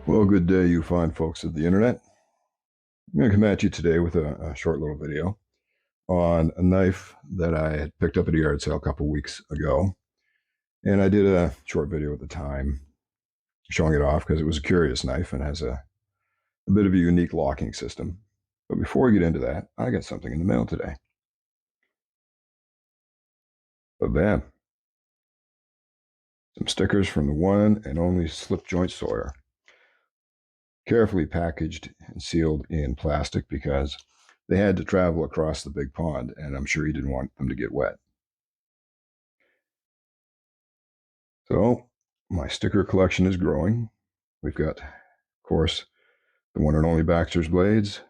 Well, good day, you fine folks of the internet. I'm going to come at you today with a short little video on a knife that I had picked up at a yard sale a couple weeks ago. And I did a short video at the time showing it off because it was a curious knife and has a bit of a unique locking system. But before we get into that, I got something in the mail today. Bam. Some stickers from the one and only Slip Joint Sawyer. Carefully packaged and sealed in plastic because they had to travel across the big pond, and I'm sure he didn't want them to get wet. So my sticker collection is growing. We've got, of course, the one and only Baxter's blades,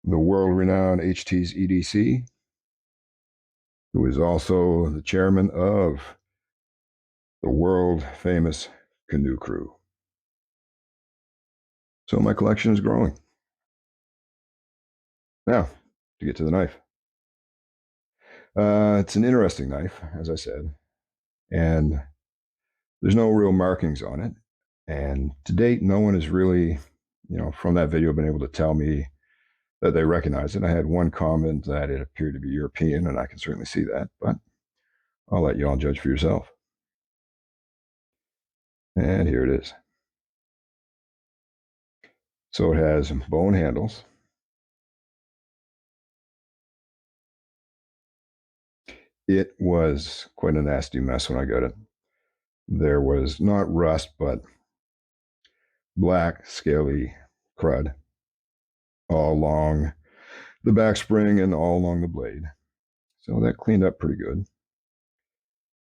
the world-renowned HT's EDC, who is also the chairman of the world-famous canoe crew. So my collection is growing. Now, to get to the knife. It's an interesting knife, as I said, and there's no real markings on it. And to date, no one has really, from that video, been able to tell me that they recognize it. I had one comment that it appeared to be European, and I can certainly see that, but I'll let you all judge for yourself. And here it is. So it has bone handles. It was quite a nasty mess when I got it. There was not rust, but black, scaly crud all along the back spring and all along the blade. So that cleaned up pretty good.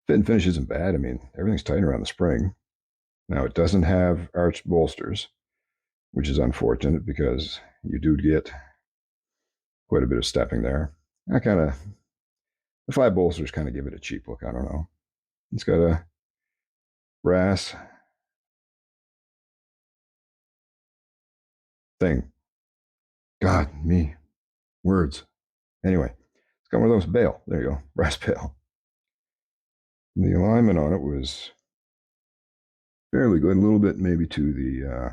Fit and finish isn't bad. I mean, everything's tight around the spring. Now, it doesn't have arched bolsters, which is unfortunate because you do get quite a bit of stepping there. The 5 bolsters kind of give it a cheap look. I don't know. It's got a brass thing. God, me, words. Anyway, it's got one of those bail. There you go, brass bail. The alignment on it was fairly good. A little bit maybe to the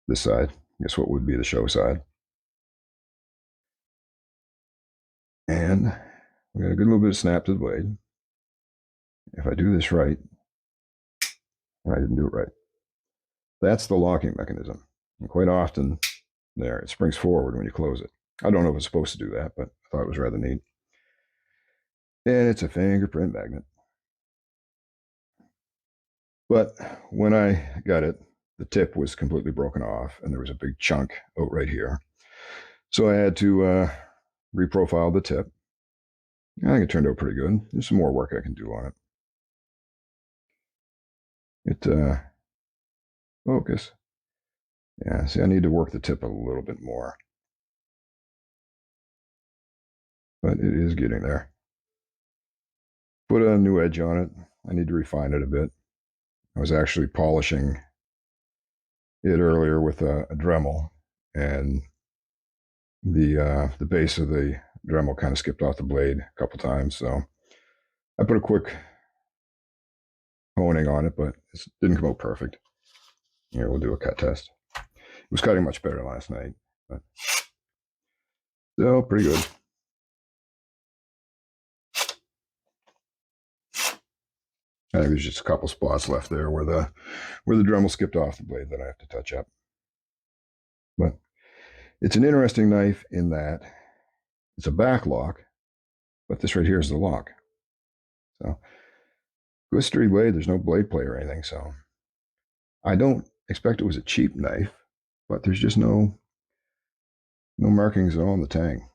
this side. I guess what would be the show side. And we got a good little bit of snap to the blade. If I do this right, I didn't do it right. That's the locking mechanism. And quite often, there, it springs forward when you close it. I don't know if it's supposed to do that, but I thought it was rather neat. And it's a fingerprint magnet. But when I got it, the tip was completely broken off, and there was a big chunk out right here. So I had to reprofile the tip. I think it turned out pretty good. There's some more work I can do on it. Focus. Yeah, see, I need to work the tip a little bit more. But it is getting there. Put a new edge on it. I need to refine it a bit. I was actually polishing it earlier with a Dremel, and the base of the Dremel kind of skipped off the blade a couple times. So I put a quick honing on it, but it didn't come out perfect. Here, we'll do a cut test. It was cutting much better last night, but still pretty good. I think there's just a couple spots left there where the Dremel skipped off the blade that I have to touch up. But it's an interesting knife in that it's a backlock, but this right here is the lock. So good sturdy blade. There's no blade play or anything. So I don't expect it was a cheap knife, but there's just no markings at all on the tang.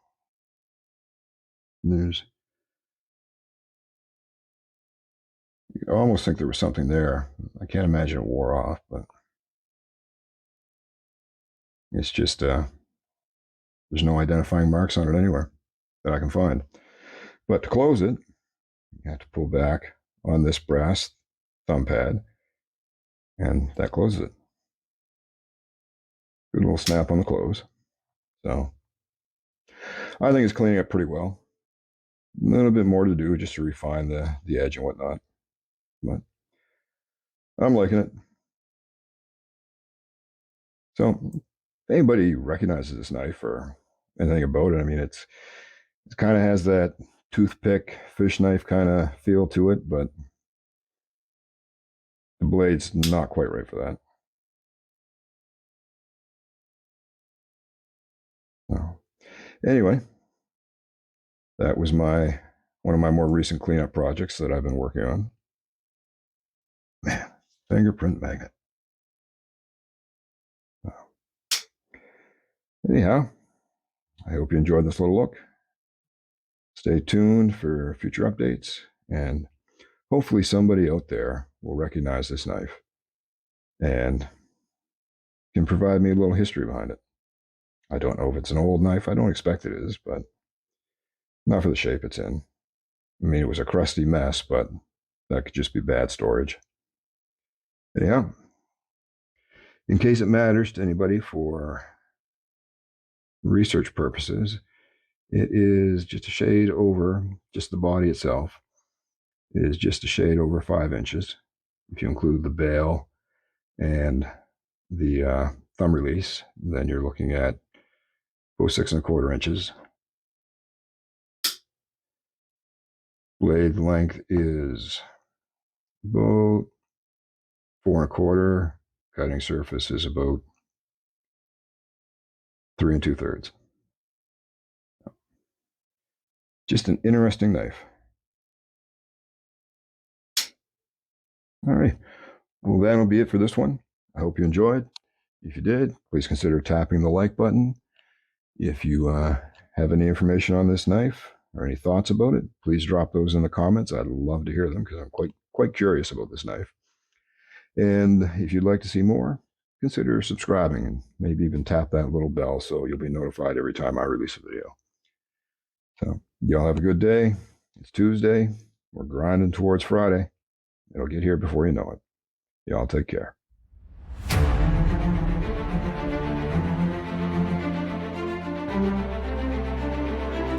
I almost think there was something there. I can't imagine it wore off, but it's just there's no identifying marks on it anywhere that I can find. But to close it, you have to pull back on this brass thumb pad, and that closes it. Good little snap on the close. So I think it's cleaning up pretty well. A little bit more to do just to refine the edge and whatnot. But I'm liking it. So, if anybody recognizes this knife or anything about it, I mean, it kind of has that toothpick fish knife kind of feel to it, but the blade's not quite right for that. So, anyway, that was one of my more recent cleanup projects that I've been working on. Man, fingerprint magnet. Anyhow, I hope you enjoyed this little look. Stay tuned for future updates, and hopefully somebody out there will recognize this knife and can provide me a little history behind it. I don't know if it's an old knife. I don't expect it is, but not for the shape it's in. I mean, it was a crusty mess, but that could just be bad storage. Anyhow, in case it matters to anybody for research purposes, it is just a shade over, just the body itself is just a shade over 5 inches. If you include the bail and the thumb release, then you're looking at about 6.25 inches. Blade length is about 4.25. Cutting surface is about 3 2/3. Just an interesting knife. All right. Well, that'll be it for this one. I hope you enjoyed. If you did, please consider tapping the like button. If you have any information on this knife or any thoughts about it, please drop those in the comments. I'd love to hear them because I'm quite curious about this knife. And if you'd like to see more, consider subscribing and maybe even tap that little bell so you'll be notified every time I release a video. So, y'all have a good day. It's Tuesday. We're grinding towards Friday. It'll get here before you know it. Y'all take care.